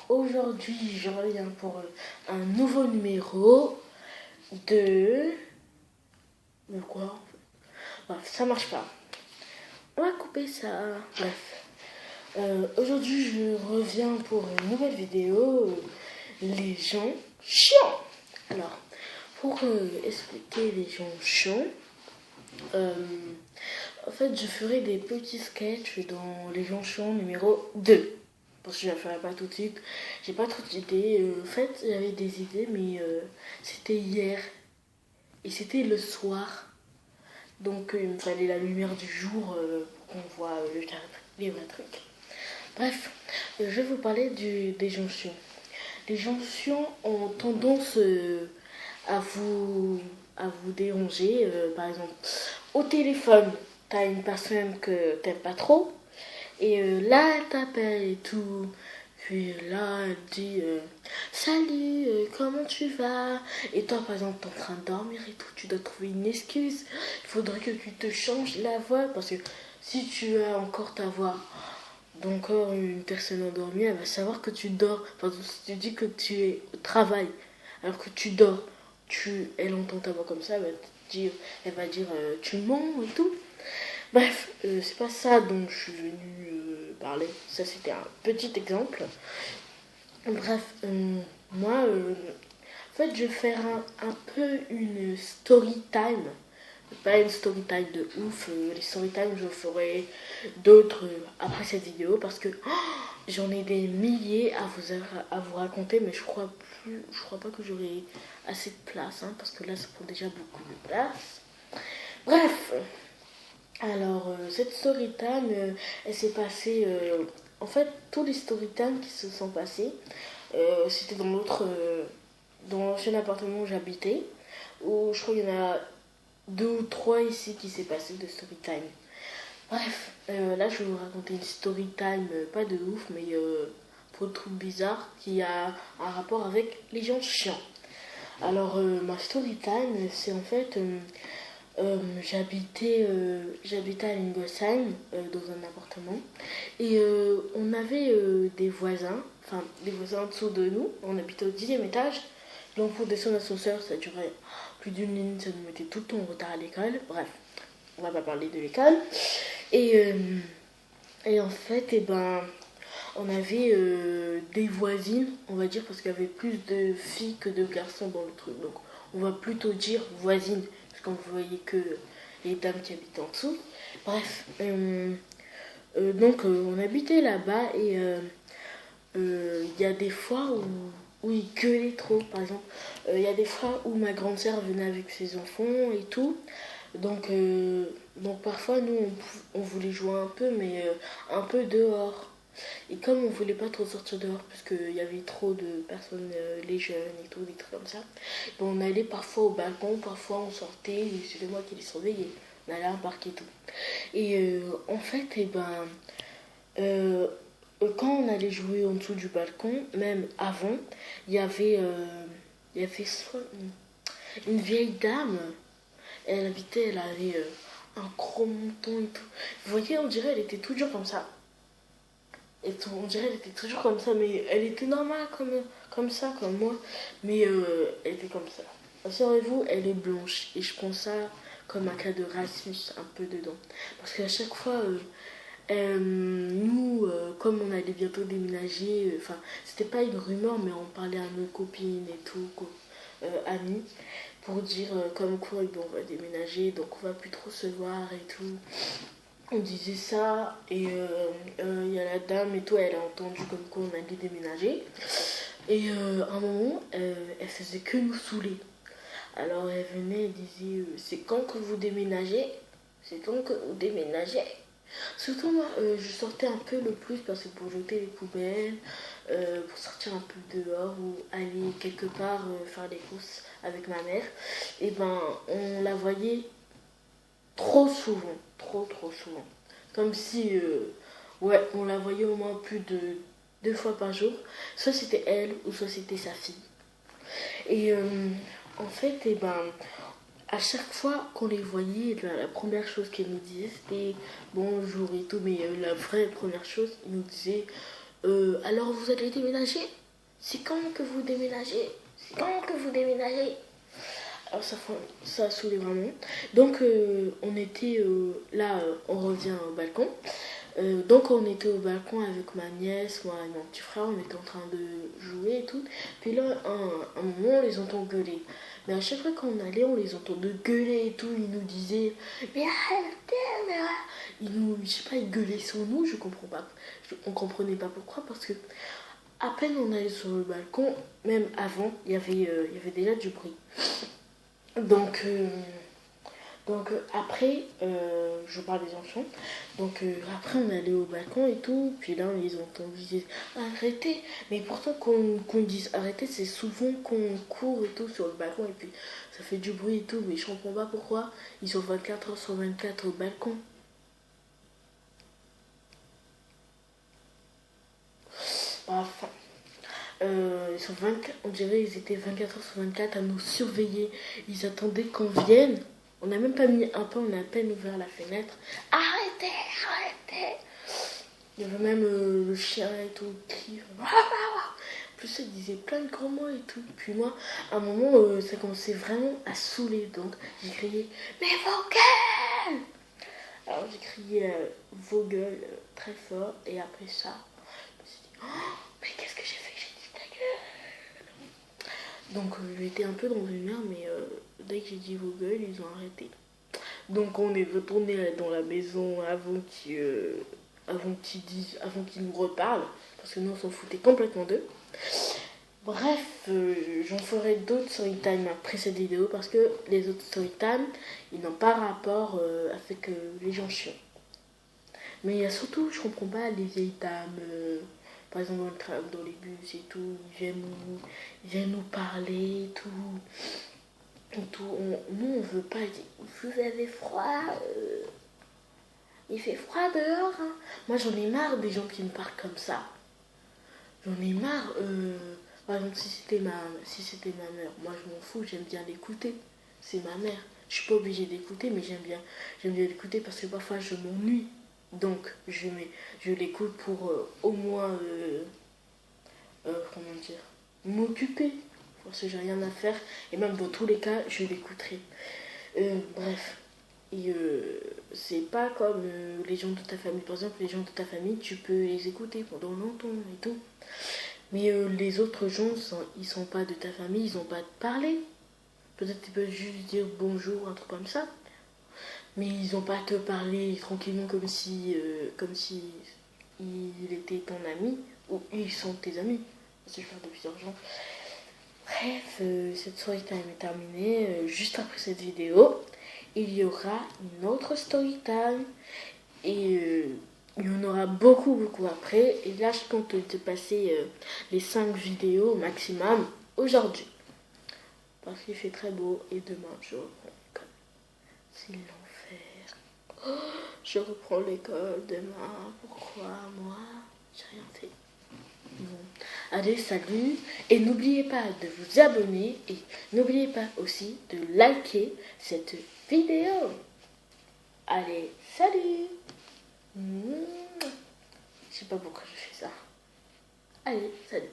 aujourd'hui je reviens pour un nouveau numéro de... De quoi? Bref, ça marche pas. On va couper ça. Bref. Aujourd'hui je reviens pour une nouvelle vidéo. Les gens chiants. Alors, pour expliquer les gens chiants, en fait je ferai des petits sketchs dans les gens chiants numéro 2. Parce que je ne la ferai pas tout de suite. J'ai pas trop d'idées. En fait, j'avais des idées, mais c'était hier. Et c'était le soir. Donc, il me fallait la lumière du jour pour qu'on voit les vrais trucs. Bref, je vais vous parler des jonctions. Les jonctions ont tendance à vous déranger. Par exemple, au téléphone, t'as une personne que t'aimes pas trop. Et là, elle t'appelle et tout. Puis là, elle dit salut, comment tu vas? Et toi, par exemple, t'es en train de dormir et tout, tu dois trouver une excuse. Il faudrait que tu te changes la voix parce que si tu as encore ta voix d'encore une personne endormie, elle va savoir que tu dors. Enfin, si tu dis que tu es au travail alors que tu dors, elle entend ta voix comme ça, elle va dire tu mens et tout. Bref, c'est pas ça dont je suis venue parler. Ça, c'était un petit exemple. Bref, moi, en fait, je vais faire un peu une story time. Pas une story time de ouf. Les story time, je ferai d'autres après cette vidéo parce que j'en ai des milliers à vous raconter, mais je crois pas que j'aurai assez de place, hein, parce que là, ça prend déjà beaucoup de place. Bref. Alors, cette story time, elle s'est passée. En fait, tous les story time qui se sont passés, c'était dans l'ancien appartement où j'habitais, où je crois qu'il y en a deux ou trois ici qui s'est passé de story time. Bref, là, je vais vous raconter une story time, pas de ouf, mais pour le truc bizarre qui a un rapport avec les gens chiants. Alors, ma story time, c'est en fait. J'habitais à Lingolsheim, dans un appartement, et on avait des voisins, enfin des voisins en dessous de nous. On habitait au 10e étage, donc pour descendre l'ascenseur ça durait plus d'une minute, ça nous mettait tout le temps en retard à l'école. Bref, on va pas parler de l'école. Et en fait, on avait des voisines, on va dire, parce qu'il y avait plus de filles que de garçons dans le truc, donc on va plutôt dire voisines, parce qu'on voyait que les dames qui habitaient en dessous. Bref, donc on habitait là-bas et il y a des fois où ils gueulaient trop. Par exemple, il y a des fois où ma grande sœur venait avec ses enfants et tout. Donc parfois, nous, on voulait jouer un peu, mais un peu dehors. Et comme on voulait pas trop sortir dehors, parce qu'il y avait trop de personnes, les jeunes et tout, des trucs comme ça, on allait parfois au balcon, parfois on sortait, et c'était moi qui les surveillais. On allait à un parc et tout. Et en fait, euh, quand on allait jouer en dessous du balcon, même avant, il y avait soit une vieille dame. Elle avait un gros menton et tout. Vous voyez, on dirait elle était toujours comme ça. Et tout, on dirait elle était toujours comme ça, mais elle était normale comme ça, comme moi. Mais elle était comme ça. Rassurez-vous, elle est blanche. Et je prends ça comme un cas de racisme un peu dedans. Parce qu'à chaque fois, nous, comme on allait bientôt déménager, enfin, c'était pas une rumeur, mais on parlait à nos copines et tout, amis, pour dire comme quoi on va déménager, donc on va plus trop se voir et tout. On disait ça, et il y a la dame et tout, elle a entendu comme quoi on allait déménager. Et à un moment, elle faisait que nous saouler. Alors elle venait et disait c'est quand que vous déménagez? C'est quand que vous déménagez? Surtout moi, je sortais un peu le plus parce que pour jeter les poubelles, pour sortir un peu dehors ou aller quelque part faire des courses avec ma mère, et on la voyait trop souvent, trop souvent. Comme si, ouais, on la voyait au moins plus de 2 fois par jour. Soit c'était elle ou soit c'était sa fille. Et en fait, à chaque fois qu'on les voyait, la première chose qu'elle nous disait, c'était bonjour et tout, mais la vraie première chose, ils nous disaient Alors vous allez déménager? C'est quand que vous déménagez? C'est quand que vous déménagez? Alors ça a saoulé vraiment. Donc on était là, on revient au balcon. Donc on était au balcon avec ma nièce, moi et mon petit frère, on était en train de jouer et tout. Puis là, un moment, on les entend gueuler. Mais à chaque fois qu'on allait, on les entendait gueuler et tout. Ils nous disaient, mais arrêtez, mais arrêtez. Je sais pas, ils gueulaient sur nous, je comprends pas. On comprenait pas pourquoi, parce que à peine on allait sur le balcon, même avant, il y avait déjà du bruit. Donc, après, je parle des enfants. Donc après on allait au balcon et tout. Puis là on les entend dire arrêtez. Mais pourtant qu'on dise arrêtez, c'est souvent qu'on court et tout sur le balcon. Et puis ça fait du bruit et tout. Mais je comprends pas pourquoi ils sont 24 heures sur 24 au balcon. Enfin, ils sont 24, on dirait qu'ils étaient 24 heures sur 24 à nous surveiller. Ils attendaient qu'on vienne. On n'a même pas mis un pas, on a à peine ouvert la fenêtre. Arrêtez, arrêtez. Il y avait même le chien et tout qui. En plus, ça disait plein de gros mots et tout. Puis moi, à un moment, ça commençait vraiment à saouler. Donc, j'ai crié mais vos gueules. Alors, j'ai crié vos gueules très fort. Et après ça, je me suis dit oh, mais qu'est-ce que j'ai fait? J'ai dit ta gueule. Donc, j'étais un peu dans une merde, mais dès que j'ai dit vos gueules, ils ont arrêté. Donc, on est retourné dans la maison avant qu'ils nous reparlent, parce que nous on s'en foutait complètement d'eux. Bref, j'en ferai d'autres storytime après cette vidéo parce que les autres storytime ils n'ont pas rapport avec les gens chiants. Mais il y a surtout, je comprends pas, les vieilles dames, par exemple dans le tram, dans les bus et tout, ils viennent nous parler et tout. Et tout. Nous on veut pas dire vous avez froid, il fait froid dehors. Hein. Moi j'en ai marre des gens qui me parlent comme ça. J'en ai marre. Par exemple, si c'était ma mère, moi je m'en fous, j'aime bien l'écouter. C'est ma mère. Je suis pas obligée d'écouter, mais j'aime bien l'écouter parce que parfois je m'ennuie. Donc je l'écoute pour au moins, comment dire, m'occuper. Parce que j'ai rien à faire. Et même dans tous les cas, je l'écouterai. Bref. Et c'est pas comme les gens de ta famille. Par exemple, les gens de ta famille, tu peux les écouter pendant longtemps et tout. Mais les autres gens, ils sont pas de ta famille, ils ont pas de parler. Peut-être qu'ils peuvent juste dire bonjour, un truc comme ça. Mais ils ont pas à te parler tranquillement comme si il était ton ami ou ils sont tes amis. Parce que je parle de plusieurs gens. Bref, cette story time est terminée. Juste après cette vidéo, il y aura une autre story time et il y en aura beaucoup après. Et là, je compte te passer les 5 vidéos au maximum aujourd'hui. Parce qu'il fait très beau et demain, je reprends l'école. C'est l'enfer. Oh, je reprends l'école demain. Pourquoi moi? J'ai rien fait. Bon. Allez, salut. Et n'oubliez pas de vous abonner. Et n'oubliez pas aussi de liker cette vidéo. Allez, salut. Je sais pas pourquoi je fais ça. Allez, salut.